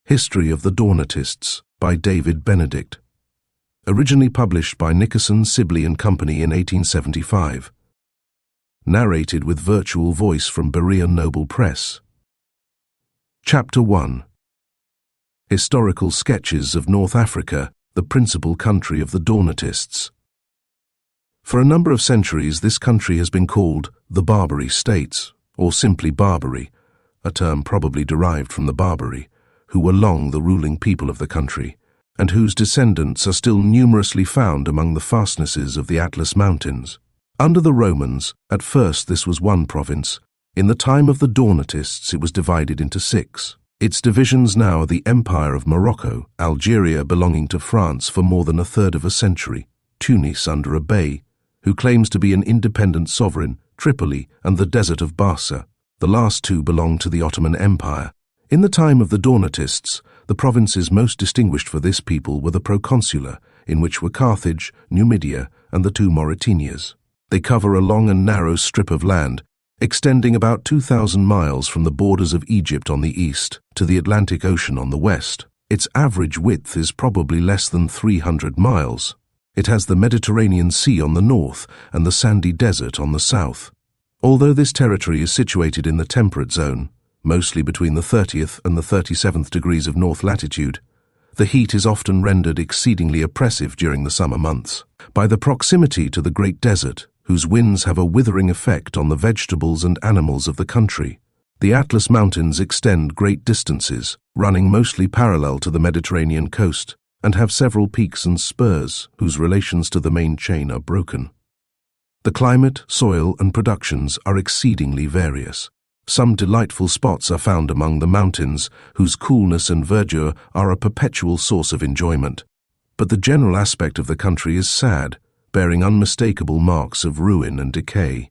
History of the Dawnatists by David Benedict. Originally published by Nickerson, Sibley and Company in 1875. Narrated with virtual voice from Berean Noble Press. Chapter 1. Historical Sketches of North Africa, the principal country of the Dawnatists. For a number of centuries this country has been called the Barbary States, or simply Barbary, a term probably derived from the Barbary, who were long the ruling people of the country, and whose descendants are still numerously found among the fastnesses of the Atlas Mountains. Under the Romans, at first this was one province. In the time of the Dawnatists it was divided into 6. Its divisions now are the Empire of Morocco, Algeria belonging to France for more than a third of a century, Tunis under a bey, who claims to be an independent sovereign, Tripoli and the desert of Barca. The last two belong to the Ottoman Empire. In the time of the Dawnatists, the provinces most distinguished for this people were the Proconsular, in which were Carthage, Numidia, and the 2 Mauritanias. They cover a long and narrow strip of land, extending about 2,000 miles from the borders of Egypt on the east to the Atlantic Ocean on the west. Its average width is probably less than 300 miles. It has the Mediterranean Sea on the north and the sandy desert on the south. Although this territory is situated in the temperate zone, mostly between the 30th and the 37th degrees of north latitude, the heat is often rendered exceedingly oppressive during the summer months by the proximity to the Great Desert, whose winds have a withering effect on the vegetables and animals of the country. The Atlas Mountains extend great distances, running mostly parallel to the Mediterranean coast, and have several peaks and spurs whose relations to the main chain are broken. The climate, soil, and productions are exceedingly various. Some delightful spots are found among the mountains, whose coolness and verdure are a perpetual source of enjoyment. But the general aspect of the country is sad, bearing unmistakable marks of ruin and decay.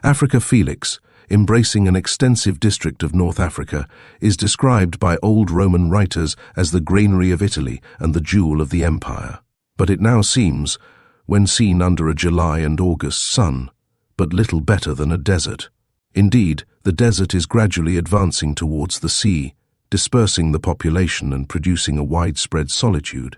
Africa Felix, embracing an extensive district of North Africa, is described by old Roman writers as the granary of Italy and the jewel of the empire. But it now seems, when seen under a July and August sun, but little better than a desert. Indeed, the desert is gradually advancing towards the sea, dispersing the population and producing a widespread solitude.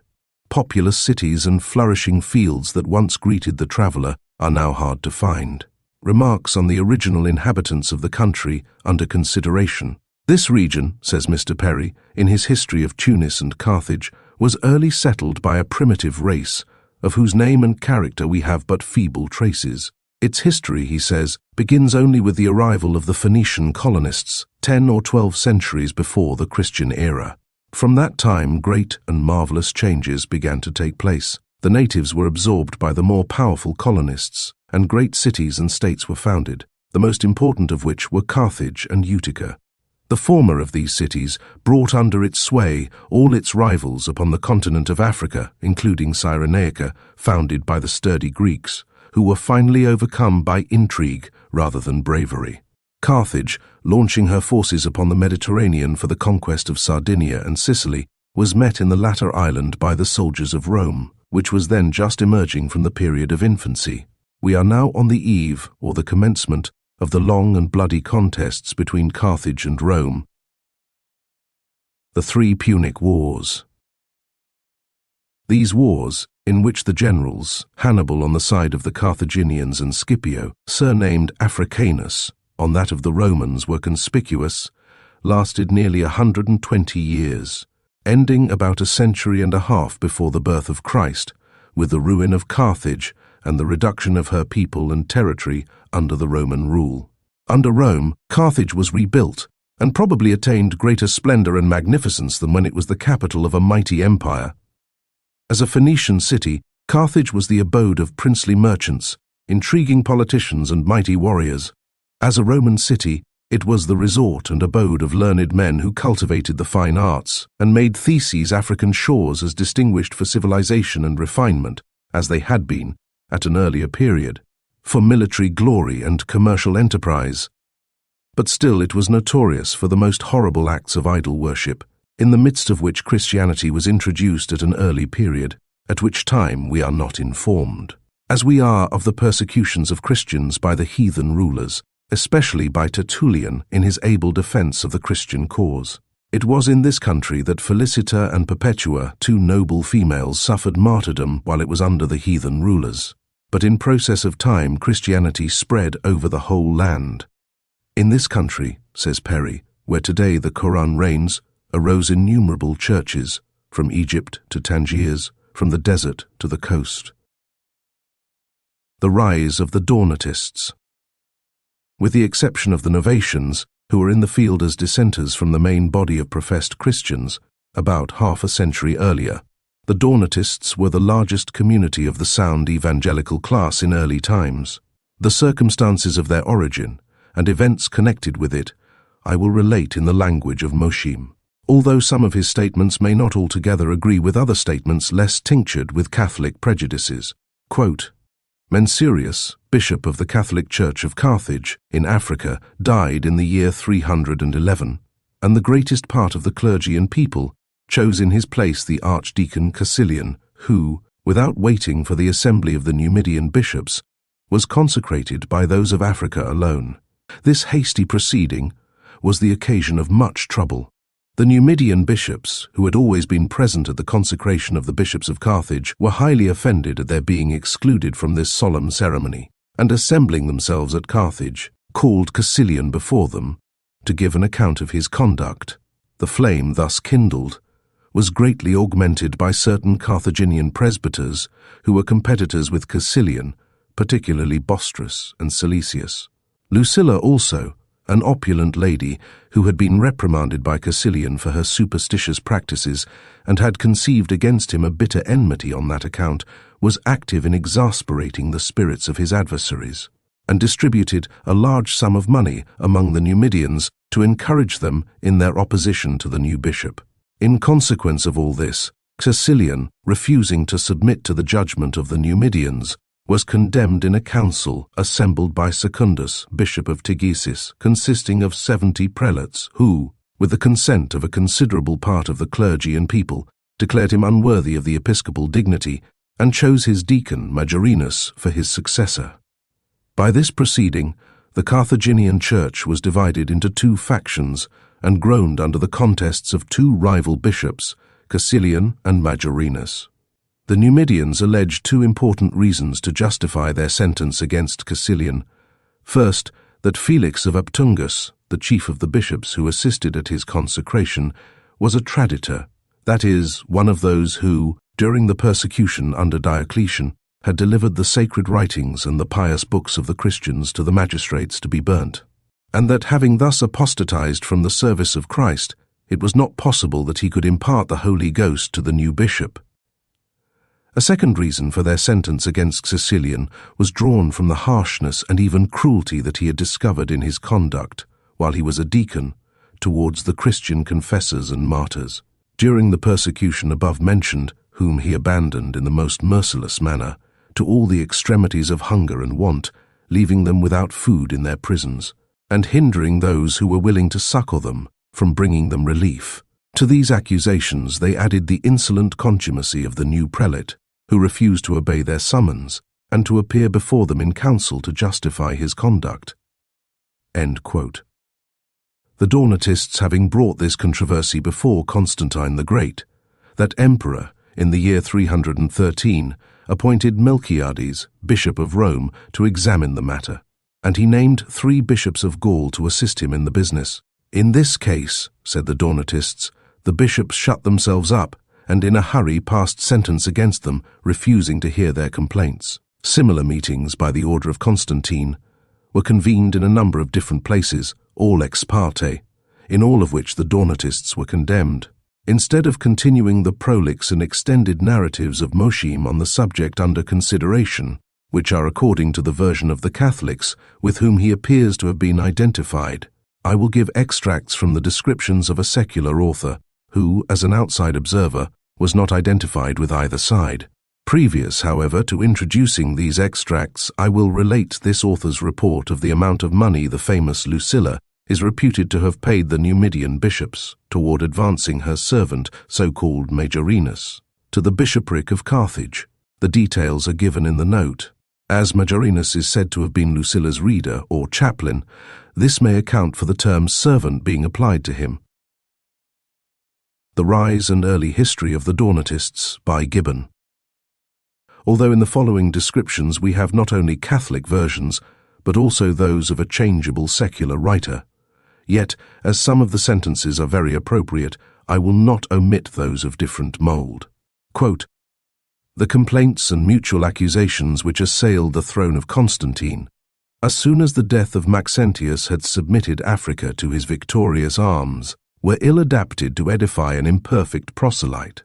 Populous cities and flourishing fields that once greeted the traveller are now hard to find. Remarks on the original inhabitants of the country under consideration. This region, says Mr. Perry, in his history of Tunis and Carthage, was early settled by a primitive race, of whose name and character we have but feeble traces. Its history, he says, begins only with the arrival of the Phoenician colonists 10 or 12 centuries before the Christian era. From that time, great and marvelous changes began to take place. The natives were absorbed by the more powerful colonists, and great cities and states were founded, the most important of which were Carthage and Utica. The former of these cities brought under its sway all its rivals upon the continent of Africa, including Cyrenaica, founded by the sturdy Greeks, who were finally overcome by intrigue rather than bravery. Carthage, launching her forces upon the Mediterranean for the conquest of Sardinia and Sicily, was met in the latter island by the soldiers of Rome, which was then just emerging from the period of infancy. We are now on the eve, or the commencement, of the long and bloody contests between Carthage and Rome. The 3 Punic Wars. These wars, in which the generals, Hannibal on the side of the Carthaginians and Scipio, surnamed Africanus, on that of the Romans were conspicuous, lasted nearly 120 years, ending about a century and a half before the birth of Christ, with the ruin of Carthage and the reduction of her people and territory under the Roman rule. Under Rome, Carthage was rebuilt and probably attained greater splendor and magnificence than when it was the capital of a mighty empire. As a Phoenician city, Carthage was the abode of princely merchants, intriguing politicians and mighty warriors. As a Roman city, it was the resort and abode of learned men who cultivated the fine arts and made These's African shores as distinguished for civilization and refinement as they had been at an earlier period, for military glory and commercial enterprise. But still it was notorious for the most horrible acts of idol worship, in the midst of which Christianity was introduced at an early period, at which time we are not informed, as we are of the persecutions of Christians by the heathen rulers, especially by Tertullian in his able defense of the Christian cause. It was in this country that Felicita and Perpetua, two noble females, suffered martyrdom while it was under the heathen rulers. But in process of time, Christianity spread over the whole land. In this country, says Perry, where today the Quran reigns, arose innumerable churches, from Egypt to Tangiers, from the desert to the coast. The rise of the Donatists. With the exception of the Novatians, who were in the field as dissenters from the main body of professed Christians, about half a century earlier, the Donatists were the largest community of the sound evangelical class in early times. The circumstances of their origin and events connected with it I will relate in the language of Mosheim, although some of his statements may not altogether agree with other statements less tinctured with Catholic prejudices. Quote, Mensurius, bishop of the Catholic Church of Carthage in Africa, died in the year 311, and the greatest part of the clergy and people chose in his place the Archdeacon Cassilian, who, without waiting for the assembly of the Numidian bishops, was consecrated by those of Africa alone. This hasty proceeding was the occasion of much trouble. The Numidian bishops, who had always been present at the consecration of the bishops of Carthage, were highly offended at their being excluded from this solemn ceremony, and assembling themselves at Carthage, called Cassilian before them to give an account of his conduct. The flame thus kindled was greatly augmented by certain Carthaginian presbyters who were competitors with Cassilian, particularly Bostrus and Silesius. Lucilla also, an opulent lady who had been reprimanded by Cassilian for her superstitious practices and had conceived against him a bitter enmity on that account, was active in exasperating the spirits of his adversaries, and distributed a large sum of money among the Numidians to encourage them in their opposition to the new bishop. In consequence of all this, Cassilian, refusing to submit to the judgment of the Numidians, was condemned in a council assembled by Secundus, bishop of Tigesis, consisting of 70 prelates, who, with the consent of a considerable part of the clergy and people, declared him unworthy of the episcopal dignity and chose his deacon, Majorinus, for his successor. By this proceeding, the Carthaginian church was divided into two factions and groaned under the contests of two rival bishops, Cassilian and Majorinus. The Numidians alleged two important reasons to justify their sentence against Cassilian. First, that Felix of Aptungus, the chief of the bishops who assisted at his consecration, was a traditor, that is, one of those who, during the persecution under Diocletian, had delivered the sacred writings and the pious books of the Christians to the magistrates to be burnt, and that having thus apostatized from the service of Christ, it was not possible that he could impart the Holy Ghost to the new bishop. A second reason for their sentence against Cassilian was drawn from the harshness and even cruelty that he had discovered in his conduct, while he was a deacon, towards the Christian confessors and martyrs. During the persecution above mentioned, whom he abandoned in the most merciless manner, to all the extremities of hunger and want, leaving them without food in their prisons, and hindering those who were willing to succor them from bringing them relief. To these accusations they added the insolent contumacy of the new prelate, who refused to obey their summons and to appear before them in council to justify his conduct. End quote. The Donatists having brought this controversy before Constantine the Great, that emperor, in the year 313, appointed Melchiades, bishop of Rome, to examine the matter, and he named 3 bishops of Gaul to assist him in the business. In this case, said the Donatists, the bishops shut themselves up and in a hurry passed sentence against them, refusing to hear their complaints. Similar meetings, by the order of Constantine, were convened in a number of different places, all ex parte, in all of which the Donatists were condemned. Instead of continuing the prolix and extended narratives of Mosheim on the subject under consideration, which are according to the version of the Catholics, with whom he appears to have been identified, I will give extracts from the descriptions of a secular author, who, as an outside observer, was not identified with either side. Previous, however, to introducing these extracts, I will relate this author's report of the amount of money the famous Lucilla is reputed to have paid the Numidian bishops toward advancing her servant, so-called Majorinus, to the bishopric of Carthage. The details are given in the note. As Majorinus is said to have been Lucilla's reader or chaplain, this may account for the term servant being applied to him. The Rise and Early History of the Donatists by Gibbon. Although in the following descriptions we have not only Catholic versions, but also those of a changeable secular writer, yet, as some of the sentences are very appropriate, I will not omit those of different mould. Quote, "The complaints and mutual accusations which assailed the throne of Constantine, as soon as the death of Maxentius had submitted Africa to his victorious arms, were ill-adapted to edify an imperfect proselyte.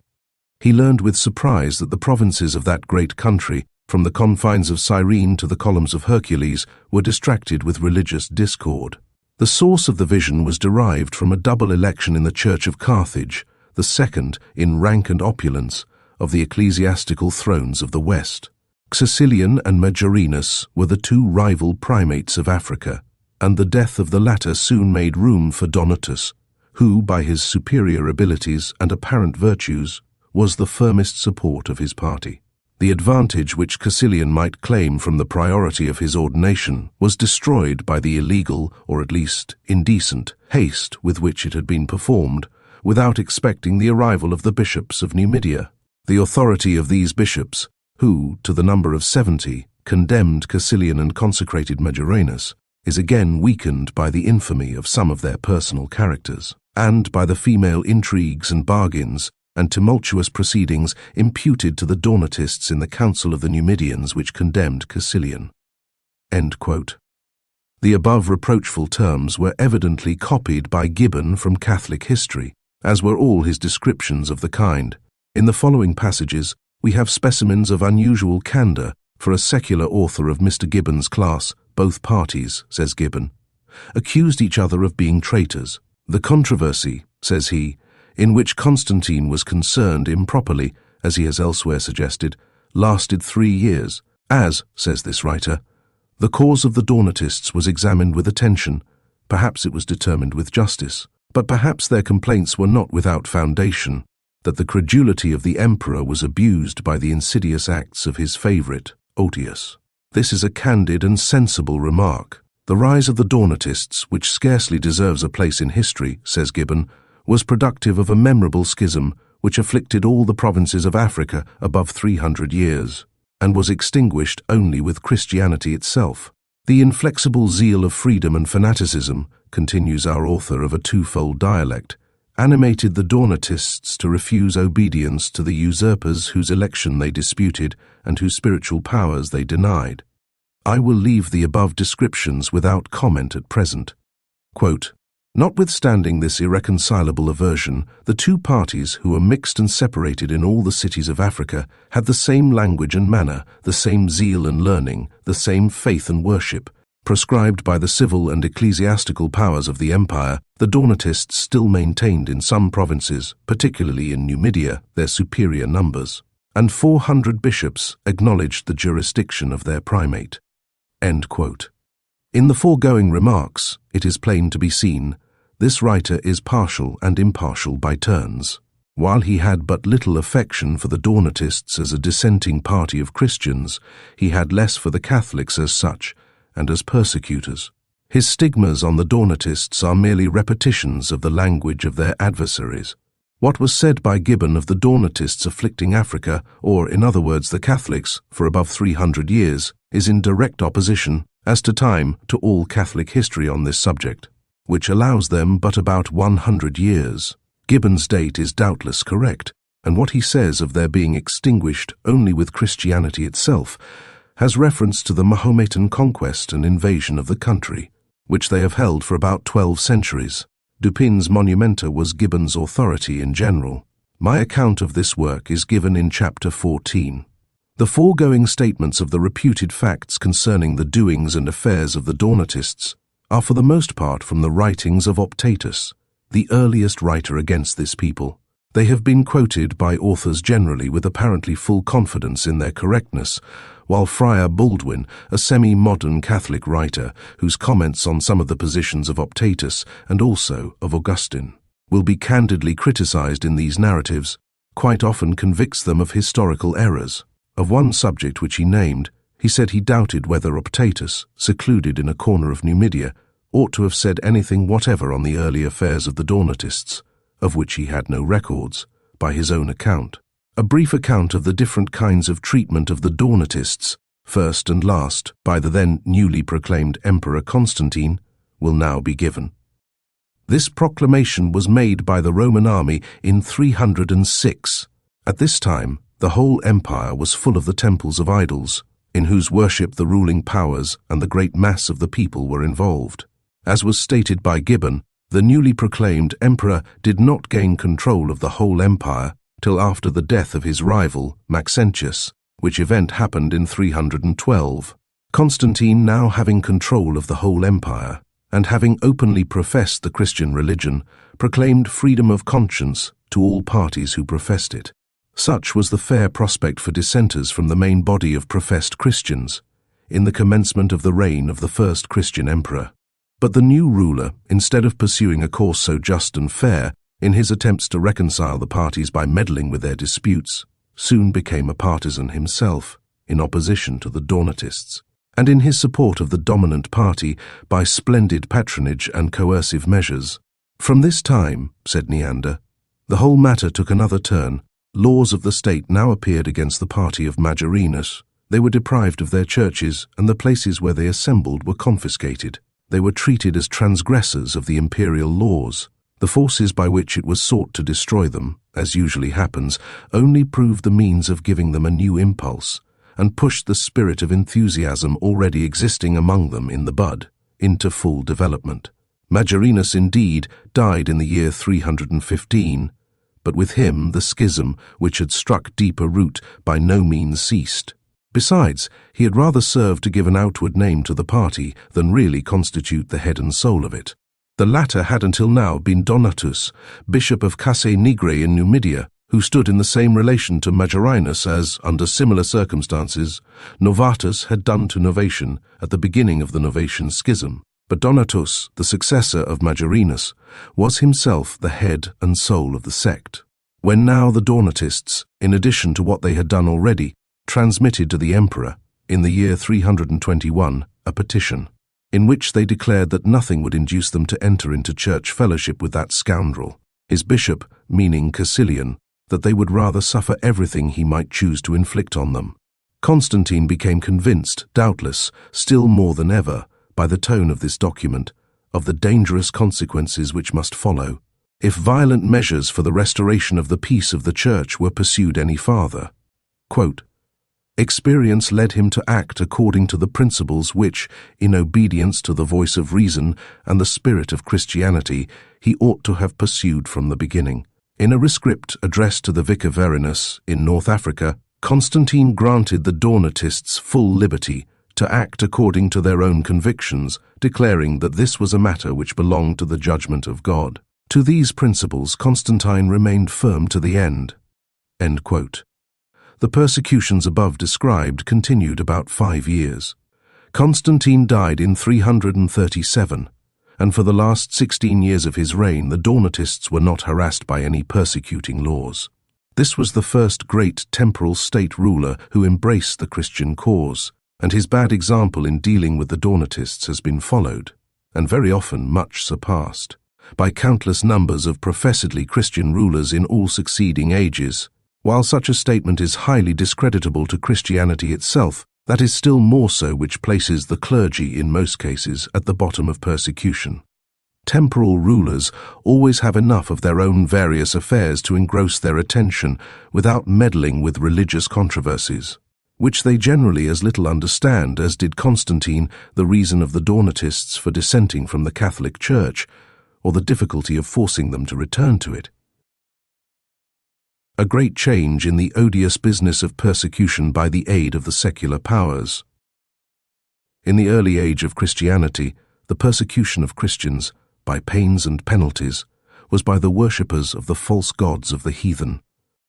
He learned with surprise that the provinces of that great country, from the confines of Cyrene to the columns of Hercules, were distracted with religious discord. The source of the vision was derived from a double election in the Church of Carthage, the second, in rank and opulence, of the ecclesiastical thrones of the West. Caecilian and Majorinus were the two rival primates of Africa, and the death of the latter soon made room for Donatus, who, by his superior abilities and apparent virtues, was the firmest support of his party. The advantage which Caecilian might claim from the priority of his ordination was destroyed by the illegal, or at least indecent, haste with which it had been performed, without expecting the arrival of the bishops of Numidia. The authority of these bishops, who, to the number of 70, condemned Caecilian and consecrated Majorinus, is again weakened by the infamy of some of their personal characters, and by the female intrigues and bargains and tumultuous proceedings imputed to the Donatists in the council of the Numidians which condemned Caecilian." End quote. The above reproachful terms were evidently copied by Gibbon from Catholic history, as were all his descriptions of the kind. In the following passages, we have specimens of unusual candour for a secular author of Mr. Gibbon's class. Both parties, says Gibbon, accused each other of being traitors. The controversy, says he, in which Constantine was concerned improperly, as he has elsewhere suggested, lasted 3 years. As, says this writer, the cause of the Donatists was examined with attention, perhaps it was determined with justice, but perhaps their complaints were not without foundation, that the credulity of the emperor was abused by the insidious acts of his favourite, Odious. This is a candid and sensible remark. The rise of the Donatists, which scarcely deserves a place in history, says Gibbon, was productive of a memorable schism which afflicted all the provinces of Africa above 300 years, and was extinguished only with Christianity itself. The inflexible zeal of freedom and fanaticism, continues our author of a twofold dialect, animated the Donatists to refuse obedience to the usurpers whose election they disputed and whose spiritual powers they denied. I will leave the above descriptions without comment at present. Quote, "Notwithstanding this irreconcilable aversion, the two parties, who were mixed and separated in all the cities of Africa, had the same language and manner, the same zeal and learning, the same faith and worship. Proscribed by the civil and ecclesiastical powers of the empire, the Donatists still maintained in some provinces, particularly in Numidia, their superior numbers, and 400 bishops acknowledged the jurisdiction of their primate." End quote. In the foregoing remarks, it is plain to be seen, this writer is partial and impartial by turns. While he had but little affection for the Donatists as a dissenting party of Christians, he had less for the Catholics as such, and as persecutors. His stigmas on the Donatists are merely repetitions of the language of their adversaries. What was said by Gibbon of the Donatists afflicting Africa, or in other words the Catholics, for above 300 years, is in direct opposition, as to time, to all Catholic history on this subject, which allows them but about 100 years. Gibbon's date is doubtless correct, and what he says of their being extinguished only with Christianity itself has reference to the Mahometan conquest and invasion of the country, which they have held for about 12 centuries. Dupin's Monumenta was Gibbon's authority in general. My account of this work is given in chapter 14. The foregoing statements of the reputed facts concerning the doings and affairs of the Donatists are for the most part from the writings of Optatus, the earliest writer against this people. They have been quoted by authors generally with apparently full confidence in their correctness, while Friar Baldwin, a semi-modern Catholic writer whose comments on some of the positions of Optatus and also of Augustine will be candidly criticized in these narratives, quite often convicts them of historical errors. Of one subject which he named, he said he doubted whether Optatus, secluded in a corner of Numidia, ought to have said anything whatever on the early affairs of the Donatists, of which he had no records, by his own account. A brief account of the different kinds of treatment of the Donatists, first and last, by the then newly proclaimed Emperor Constantine, will now be given. This proclamation was made by the Roman army in 306. At this time, the whole empire was full of the temples of idols, in whose worship the ruling powers and the great mass of the people were involved. As was stated by Gibbon, the newly proclaimed emperor did not gain control of the whole empire till after the death of his rival, Maxentius, which event happened in 312. Constantine, now having control of the whole empire, and having openly professed the Christian religion, proclaimed freedom of conscience to all parties who professed it. Such was the fair prospect for dissenters from the main body of professed Christians, in the commencement of the reign of the first Christian emperor. But the new ruler, instead of pursuing a course so just and fair, in his attempts to reconcile the parties by meddling with their disputes, soon became a partisan himself, in opposition to the Donatists, and in his support of the dominant party by splendid patronage and coercive measures. From this time, said Neander, the whole matter took another turn. Laws of the state now appeared against the party of Majorinus. They were deprived of their churches, and the places where they assembled were confiscated. They were treated as transgressors of the imperial laws. The forces by which it was sought to destroy them, as usually happens, only proved the means of giving them a new impulse, and pushed the spirit of enthusiasm already existing among them in the bud into full development. Majorinus indeed died in the year 315, but with him the schism, which had struck deeper root, by no means ceased. Besides, he had rather served to give an outward name to the party than really constitute the head and soul of it. The latter had until now been Donatus, bishop of Cassae Nigrae in Numidia, who stood in the same relation to Majorinus as, under similar circumstances, Novatus had done to Novatian at the beginning of the Novatian schism. But Donatus, the successor of Majorinus, was himself the head and soul of the sect. When now the Donatists, in addition to what they had done already, transmitted to the emperor, in the year 321, a petition, in which they declared that nothing would induce them to enter into church fellowship with that scoundrel, his bishop, meaning Caecilian, that they would rather suffer everything he might choose to inflict on them. Constantine became convinced, doubtless, still more than ever, by the tone of this document, of the dangerous consequences which must follow, if violent measures for the restoration of the peace of the Church were pursued any farther. Quote, experience led him to act according to the principles which, in obedience to the voice of reason and the spirit of Christianity, he ought to have pursued from the beginning. In a rescript addressed to the Vicar Verinus in North Africa, Constantine granted the Donatists full liberty to act according to their own convictions, declaring that this was a matter which belonged to the judgment of God. To these principles Constantine remained firm to the end. End quote. The persecutions above described continued about 5 years. Constantine died in 337, and for the last 16 years of his reign the Donatists were not harassed by any persecuting laws. This was the first great temporal state ruler who embraced the Christian cause, and his bad example in dealing with the Donatists has been followed, and very often much surpassed, by countless numbers of professedly Christian rulers in all succeeding ages. While such a statement is highly discreditable to Christianity itself, that is still more so which places the clergy, in most cases, at the bottom of persecution. Temporal rulers always have enough of their own various affairs to engross their attention without meddling with religious controversies, which they generally as little understand as did Constantine the reason of the Donatists for dissenting from the Catholic Church, or the difficulty of forcing them to return to it. A great change in the odious business of persecution by the aid of the secular powers. In the early age of Christianity, the persecution of Christians, by pains and penalties, was by the worshippers of the false gods of the heathen.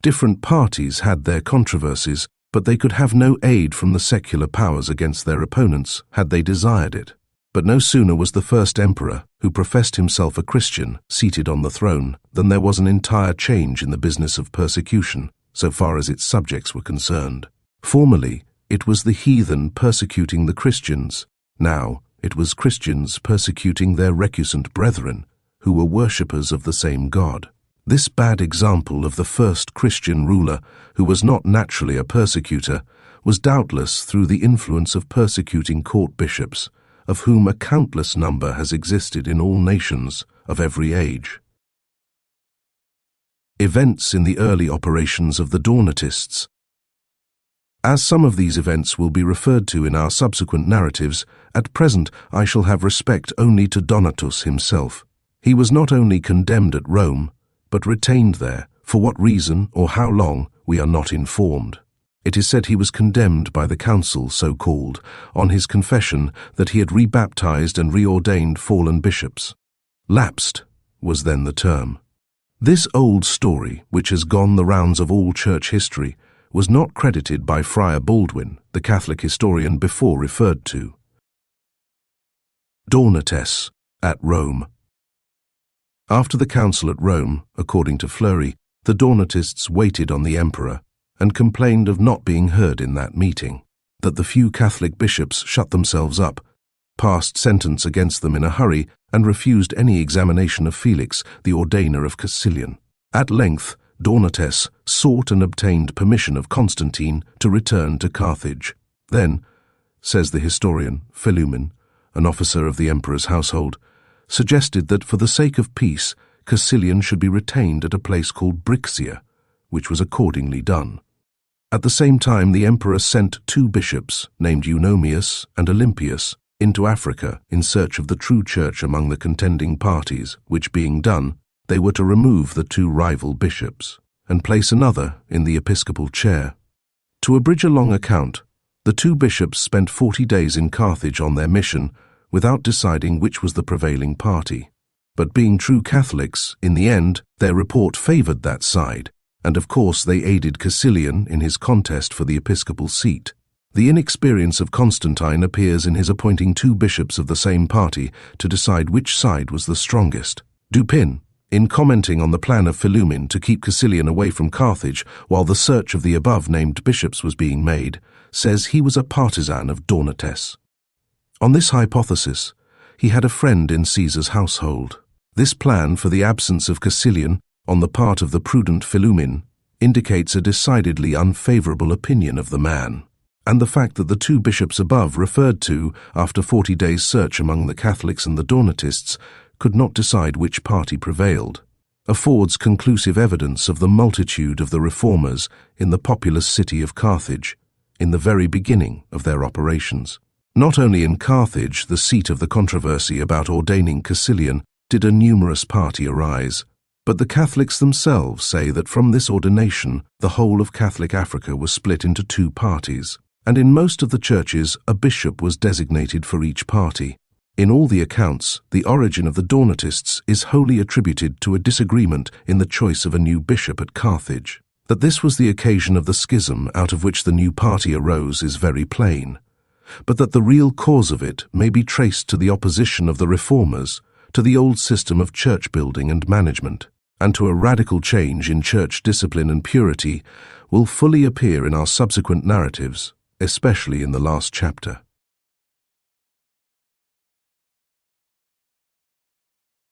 Different parties had their controversies, but they could have no aid from the secular powers against their opponents, had they desired it. But no sooner was the first emperor, who professed himself a Christian, seated on the throne, than there was an entire change in the business of persecution, so far as its subjects were concerned. Formerly, it was the heathen persecuting the Christians. Now, it was Christians persecuting their recusant brethren, who were worshippers of the same God. This bad example of the first Christian ruler, who was not naturally a persecutor, was doubtless through the influence of persecuting court bishops, of whom a countless number has existed in all nations of every age. Events in the early operations of the Donatists. As some of these events will be referred to in our subsequent narratives, at present I shall have respect only to Donatus himself. He was not only condemned at Rome, but retained there. For what reason or how long, we are not informed. It is said he was condemned by the council, so called, on his confession that he had rebaptized and reordained fallen bishops. Lapsed was then the term. This old story, which has gone the rounds of all church history, was not credited by Friar Baldwin, the Catholic historian before referred to. Donates at Rome. After the council at Rome, according to Fleury, the Donatists waited on the emperor and complained of not being heard in that meeting, that the few Catholic bishops shut themselves up, passed sentence against them in a hurry, and refused any examination of Felix, the ordainer of Cassilian. At length, Donates sought and obtained permission of Constantine to return to Carthage. Then, says the historian Philumen, an officer of the emperor's household, suggested that for the sake of peace, Cassilian should be retained at a place called Brixia, which was accordingly done. At the same time, the emperor sent 2 bishops, named Eunomius and Olympius, into Africa in search of the true church among the contending parties, which being done, they were to remove the 2 rival bishops, and place another in the episcopal chair. To abridge a long account, the 2 bishops spent 40 days in Carthage on their mission, without deciding which was the prevailing party. But being true Catholics, in the end, their report favored that side, and of course they aided Cassilian in his contest for the episcopal seat. The inexperience of Constantine appears in his appointing 2 bishops of the same party to decide which side was the strongest. Dupin, in commenting on the plan of Philumen to keep Cassilian away from Carthage while the search of the above-named bishops was being made, says he was a partisan of Donates. On this hypothesis, he had a friend in Caesar's household. This plan for the absence of Cassilian on the part of the prudent Philumen indicates a decidedly unfavorable opinion of the man, and the fact that the 2 bishops above referred to after 40 days' search among the Catholics and the Donatists could not decide which party prevailed, affords conclusive evidence of the multitude of the reformers in the populous city of Carthage in the very beginning of their operations. Not only in Carthage, the seat of the controversy about ordaining Cassilian, did a numerous party arise, but the Catholics themselves say that from this ordination the whole of Catholic Africa was split into 2 parties, and in most of the churches a bishop was designated for each party. In all the accounts, the origin of the Donatists is wholly attributed to a disagreement in the choice of a new bishop at Carthage. That this was the occasion of the schism out of which the new party arose is very plain, but that the real cause of it may be traced to the opposition of the reformers to the old system of church building and management, and to a radical change in church discipline and purity, will fully appear in our subsequent narratives, especially in the last chapter.